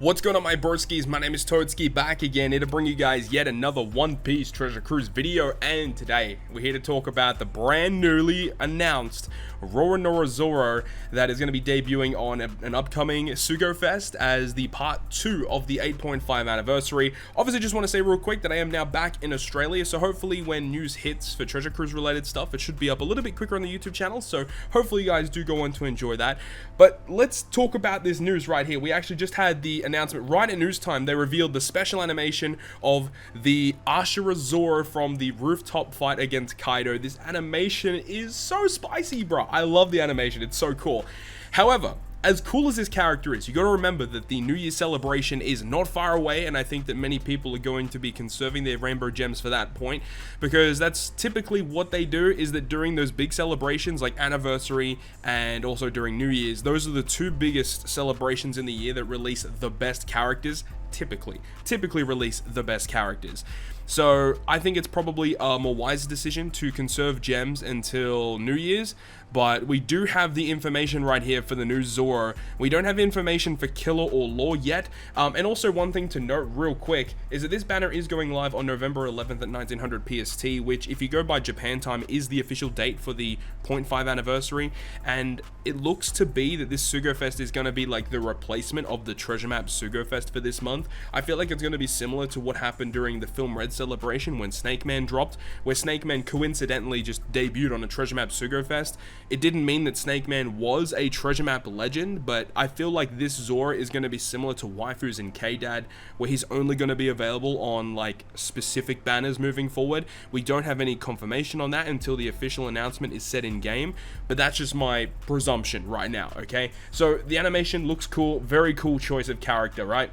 What's going on, my broskiis? My name is Toadskii, back again here to bring you guys yet another One Piece Treasure Cruise video, and today we're here to talk about the brand newly announced Ashura Zoro that is going to be debuting on an upcoming Sugo Fest as the part 2 of the 8.5 anniversary. Obviously, just want to say real quick that I am now back in Australia, so hopefully when news hits for Treasure Cruise related stuff, it should be up a little bit quicker on the YouTube channel, so hopefully you guys do go on to enjoy that. But let's talk about this news right here. We actually just had the announcement right at news time. They revealed the special animation of the Ashura Zoro from the rooftop fight against Kaido. This animation is so spicy, bro. I love the animation. It's so cool. However, as cool as this character is, you got to remember that the New Year's celebration is not far away, and I think that many people are going to be conserving their rainbow gems for that point, because that's typically what they do, is that during those big celebrations like anniversary and also during New Year's, those are the two biggest celebrations in the year that release the best characters, typically release the best characters. So I think it's probably a more wise decision to conserve gems until New Year's, but we do have the information right here for the new Zoro. We don't have information for Killer or Law yet, and also one thing to note real quick is that this banner is going live on November 11th at 1900 PST, which if you go by Japan time is the official date for the 0.5 anniversary, and it looks to be that this Sugo Fest is going to be like the replacement of the Treasure Map Sugo Fest for this month. I feel like it's going to be similar to what happened during the Film Red celebration when Snake Man dropped, where Snake Man coincidentally just debuted on a Treasure Map Sugo Fest. It didn't mean that Snake Man was a Treasure Map legend, but I feel like this Zoro is going to be similar to Waifus and K-Dad, where he's only going to be available on like specific banners moving forward. We don't have any confirmation on that until the official announcement is set in game, but that's just my presumption right now, okay? So the animation looks cool, very cool choice of character, right?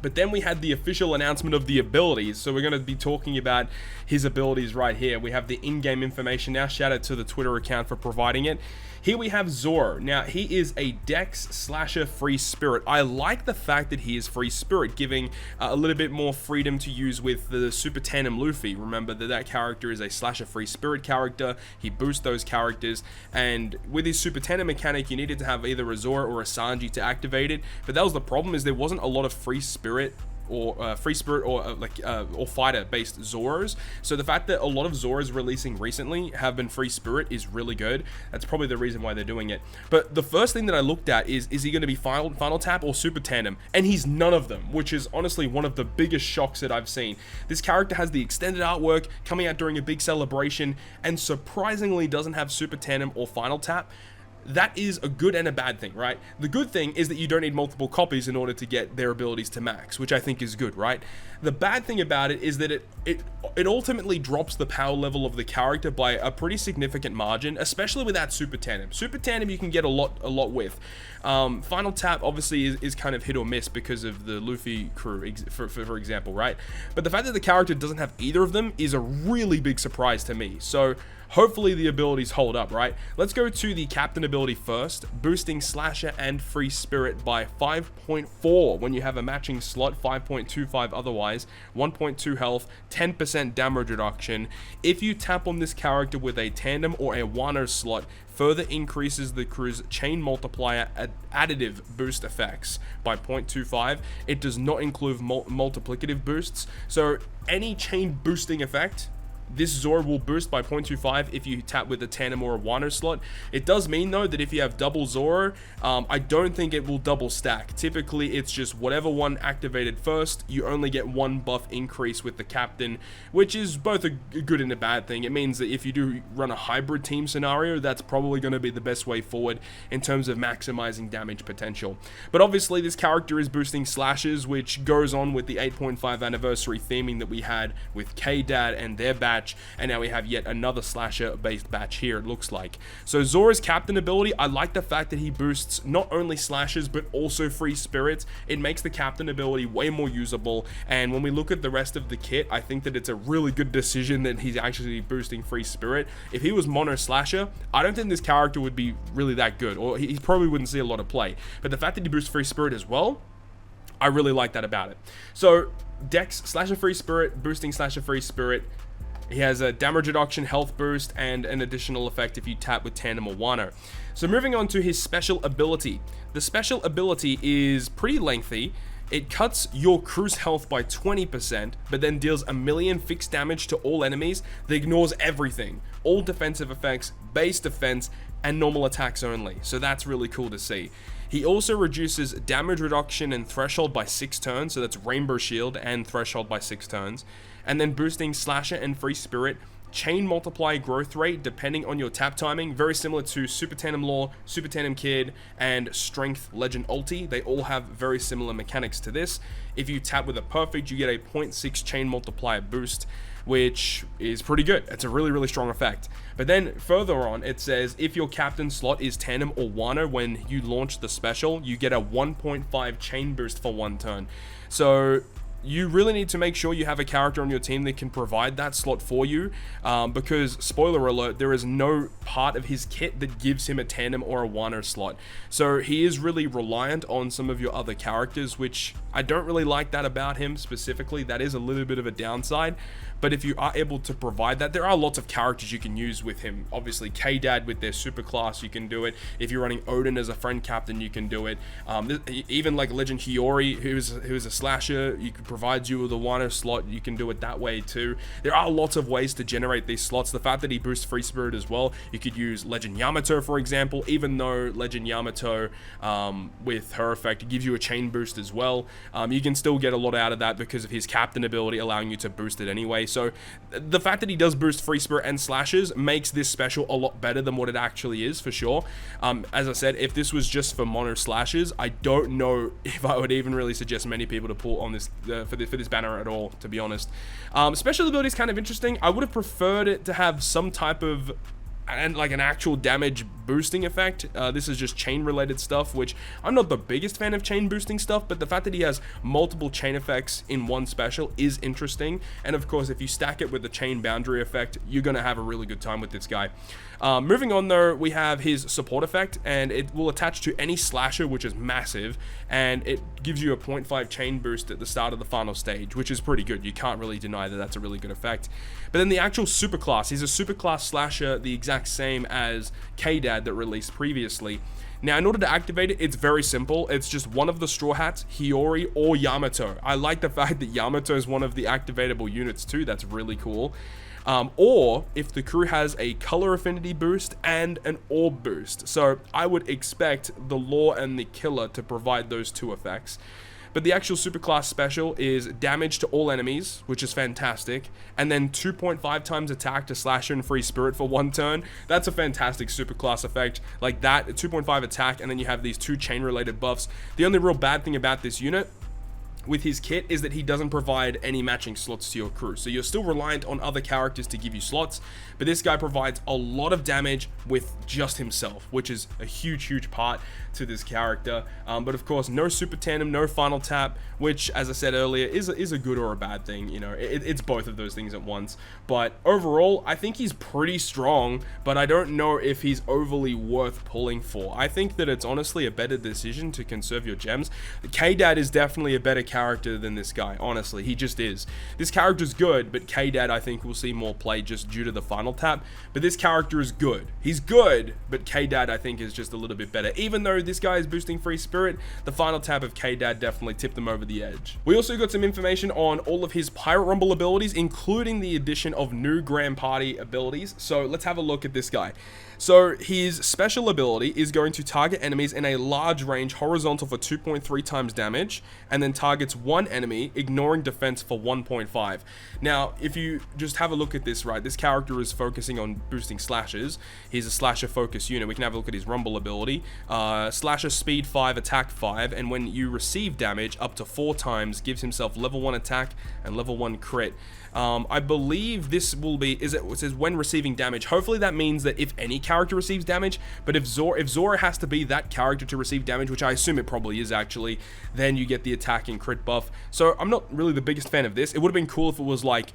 But then we had the official announcement of the abilities, so we're going to be talking about his abilities right here. We have the in-game information now. Shout out to the Twitter account for providing it. Here we have Zoro. Now, he is a Dex slasher free spirit. I like the fact that he is free spirit, giving a little bit more freedom to use with the Super Tandem Luffy. Remember that character is a slasher free spirit character. He boosts those characters, and with his Super Tandem mechanic, you needed to have either a Zoro or a Sanji to activate it. But that was the problem, is there wasn't a lot of free spirit or fighter based Zoros. So the fact that a lot of Zoros releasing recently have been free spirit is really good. That's probably the reason why they're doing it. But the first thing that I looked at is he going to be final tap or super tandem? And he's none of them, which is honestly one of the biggest shocks that I've seen. This character has the extended artwork coming out during a big celebration and surprisingly doesn't have super tandem or final tap. That is a good and a bad thing, right? The good thing is that you don't need multiple copies in order to get their abilities to max, which I think is good, right? The bad thing about it is that it ultimately drops the power level of the character by a pretty significant margin, especially with that Super Tandem. Super Tandem you can get a lot with. Final Tap obviously is kind of hit or miss because of the Luffy crew, for example, right? But the fact that the character doesn't have either of them is a really big surprise to me. So hopefully the abilities hold up, right? Let's go to the captain ability first. Boosting slasher and free spirit by 5.4 when you have a matching slot, 5.25 otherwise, 1.2 health, 10% damage reduction. If you tap on this character with a tandem or a Wano slot, further increases the crew's chain multiplier additive boost effects by 0.25. It does not include multiplicative boosts. So any chain boosting effect, this Zoro will boost by 0.25 if you tap with a tandem or a Wano slot. It does mean though that if you have double Zoro, I don't think it will double stack. Typically it's just whatever one activated first, you only get one buff increase with the captain, which is both a good and a bad thing. It means that if you do run a hybrid team scenario, that's probably going to be the best way forward in terms of maximizing damage potential. But obviously this character is boosting slashes, which goes on with the 8.5 anniversary theming that we had with K-Dad and their batch, and now we have yet another slasher based batch here, it looks like. So Zoro's captain ability, I like the fact that he boosts not only slashes but also free spirits. It makes the captain ability way more usable, and when we look at the rest of the kit, I think that it's a really good decision that he's actually boosting free spirit. If he was mono slasher, I don't think this character would be really that good, or he probably wouldn't see a lot of play. But the fact that he boosts free spirit as well, I really like that about it. So Dex slasher free spirit, boosting slasher free spirit. He has a damage reduction, health boost, and an additional effect if you tap with Tandem or Wano. So moving on to his special ability. The special ability is pretty lengthy. It cuts your crew's health by 20%, but then deals 1,000,000 fixed damage to all enemies that ignores everything. All defensive effects, base defense, and normal attacks only. So that's really cool to see. He also reduces damage reduction and threshold by 6 turns, so that's Rainbow Shield and threshold by 6 turns. And then boosting Slasher and Free Spirit, chain multiply growth rate depending on your tap timing, very similar to Super Tandem Law, Super Tandem Kid, and Strength Legend Ulti. They all have very similar mechanics to this. If you tap with a perfect, you get a 0.6 chain multiplier boost, which is pretty good. It's a really, really strong effect. But then further on, it says if your captain slot is Tandem or Wano when you launch the special, you get a 1.5 chain boost for 1 turn. So you really need to make sure you have a character on your team that can provide that slot for you, because, spoiler alert, there is no part of his kit that gives him a Tandem or a Wano slot. So he is really reliant on some of your other characters, which I don't really like that about him specifically. That is a little bit of a downside. But if you are able to provide that, there are lots of characters you can use with him. Obviously, K-Dad with their super class, you can do it. If you're running Odin as a friend captain, you can do it. Even like Legend Hiyori, who's a slasher, you can provide you with a Wano slot, you can do it that way too. There are lots of ways to generate these slots. The fact that he boosts Free Spirit as well, you could use Legend Yamato, for example, even though Legend Yamato, with her effect, gives you a chain boost as well. You can still get a lot out of that because of his captain ability allowing you to boost it anyway. So the fact that he does boost Free Spirit and Slashes makes this special a lot better than what it actually is, for sure. As I said, if this was just for mono Slashes, I don't know if I would even really suggest many people to pull on this for this banner at all, to be honest. Special ability is kind of interesting. I would have preferred it to have some type of like an actual damage boosting effect. This is just chain related stuff, which I'm not the biggest fan of chain boosting stuff, but the fact that he has multiple chain effects in one special is interesting. And of course, if you stack it with the chain boundary effect, you're gonna have a really good time with this guy. Moving on though, we have his support effect, and it will attach to any slasher, which is massive, and it gives you a 0.5 chain boost at the start of the final stage, which is pretty good. You can't really deny that that's a really good effect. But then the actual superclass, he's a superclass slasher, the exact same as K-Dad that released previously. Now, in order to activate it, it's very simple. It's just one of the Straw Hats, Hiyori, or Yamato. I like the fact that Yamato is one of the activatable units too. That's really cool. Or if the crew has a color affinity boost and an orb boost. So I would expect the Law and the Killer to provide those two effects. But the actual superclass special is damage to all enemies, which is fantastic, and then 2.5 times attack to Slasher and Free Spirit for 1 turn. That's a fantastic superclass effect. Like that, 2.5 attack, and then you have these 2 chain-related buffs. The only real bad thing about this unit with his kit is that he doesn't provide any matching slots to your crew. So you're still reliant on other characters to give you slots, but this guy provides a lot of damage with just himself, which is a huge, huge part to this character. But of course, no super tandem, no final tap, which, as I said earlier, is a good or a bad thing. You know, it's both of those things at once. But overall, I think he's pretty strong, but I don't know if he's overly worth pulling for. I think that it's honestly a better decision to conserve your gems. K-Dad is definitely a better character than this guy, honestly. He just is. This character's good, but K-Dad, I think, will see more play just due to the final tap. But this character is good. He's good, but K-Dad, I think, is just a little bit better. Even though this guy is boosting Free Spirit, the final tap of K-Dad definitely tipped him over the edge. We also got some information on all of his Pirate Rumble abilities, including the addition of new Grand Party abilities. So let's have a look at this guy. So his special ability is going to target enemies in a large range horizontal for 2.3 times damage, and then targets one enemy, ignoring defense for 1.5. Now, if you just have a look at this, right, this character is focusing on boosting slashes. He's a slasher focus unit. We can have a look at his Rumble ability. Slasher speed 5, attack 5, and when you receive damage up to 4 times, gives himself level 1 attack and level 1 crit. I believe this will be, it says when receiving damage. Hopefully that means that if any character receives damage, but if Zoro has to be that character to receive damage, which I assume it probably is actually, then you get the attack and crit buff. So I'm not really the biggest fan of this. It would have been cool if it was like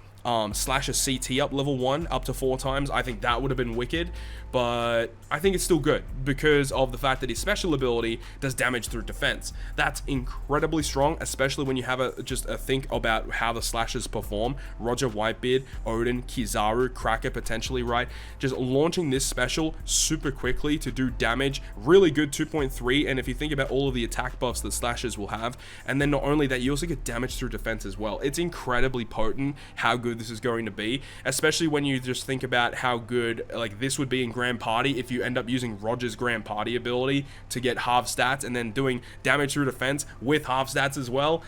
slash a CT up level 1 up to 4 times, I think that would have been wicked. But I think it's still good because of the fact that his special ability does damage through defense. That's incredibly strong, especially when you have just a think about how the slashers perform. Roger, Whitebeard, Odin, Kizaru, Cracker potentially, right? Just launching this special super quickly to do damage, really good 2.3. And if you think about all of the attack buffs that slashers will have, and then not only that, you also get damage through defense as well. It's incredibly potent how good this is going to be, especially when you just think about how good like this would be in Grand Party if you end up using Roger's Grand Party ability to get half stats and then doing damage through defense with half stats as well.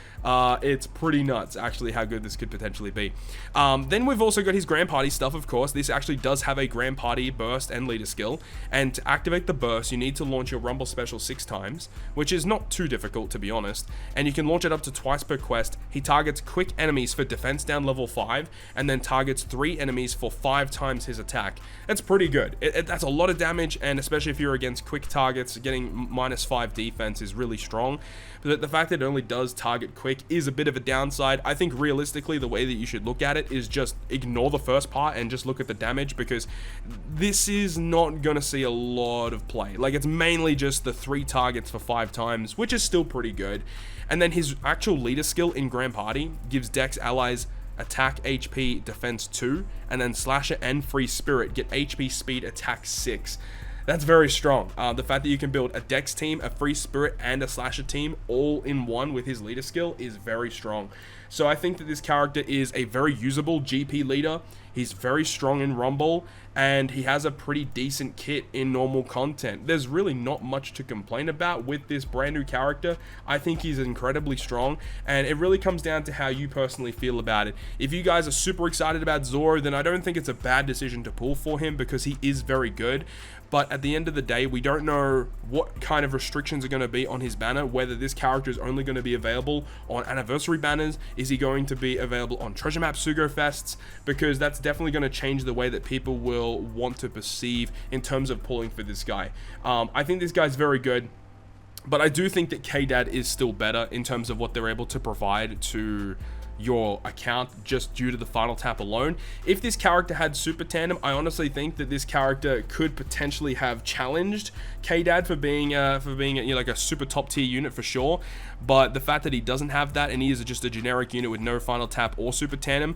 It's pretty nuts actually how good this could potentially be. Then we've also got his Grand Party stuff, of course. This actually does have a Grand Party burst and leader skill, and to activate the burst you need to launch your Rumble special 6 times, which is not too difficult to be honest, and you can launch it up to twice per quest. He targets quick enemies for defense down level 5 and then targets 3 enemies for 5 times his attack. That's pretty good. That's a lot of damage, and especially if you're against quick targets, getting -5 defense is really strong. But the fact that it only does target quick is a bit of a downside. I think realistically the way that you should look at it is just ignore the first part and just look at the damage, because this is not going to see a lot of play. Like, it's mainly just the 3 targets for 5 times, which is still pretty good. And then his actual leader skill in Grand Party gives Dex allies attack, HP, defense 2, and then slasher and free spirit get HP, speed, attack 6. That's very strong. The fact that you can build a Dex team, a free spirit, and a slasher team all in one with his leader skill is very strong. So I think that this character is a very usable GP leader. He's very strong in Rumble, and he has a pretty decent kit in normal content. There's really not much to complain about with this brand new character. I think he's incredibly strong, and it really comes down to how you personally feel about it. If you guys are super excited about Zoro, then I don't think it's a bad decision to pull for him because he is very good. But at the end of the day, we don't know what kind of restrictions are going to be on his banner, whether this character is only going to be available on anniversary banners. Is he going to be available on treasure map Sugo fests? Because that's definitely going to change the way that people will want to perceive in terms of pulling for this guy. I think this guy's very good, but I do think that KDAD is still better in terms of what they're able to provide to your account just due to the final tap alone. If this character had super tandem, I honestly think that this character could potentially have challenged KDAD for being you know, like a super top tier unit for sure. But the fact that he doesn't have that and he is just a generic unit with no final tap or super tandem,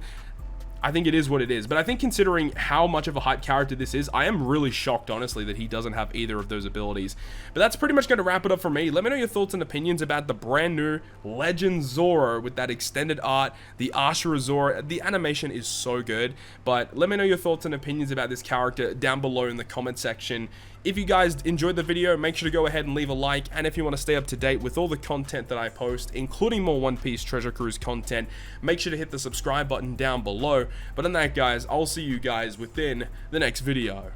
I think it is what it is. But I think considering how much of a hype character this is, I am really shocked, honestly, that he doesn't have either of those abilities. But that's pretty much going to wrap it up for me. Let me know your thoughts and opinions about the brand new Legend Zoro with that extended art, the Ashura Zoro. The animation is so good. But let me know your thoughts and opinions about this character down below in the comment section. If you guys enjoyed the video, make sure to go ahead and leave a like, and if you want to stay up to date with all the content that I post, including more One Piece Treasure Cruise content, make sure to hit the subscribe button down below. But on that, guys, I'll see you guys within the next video.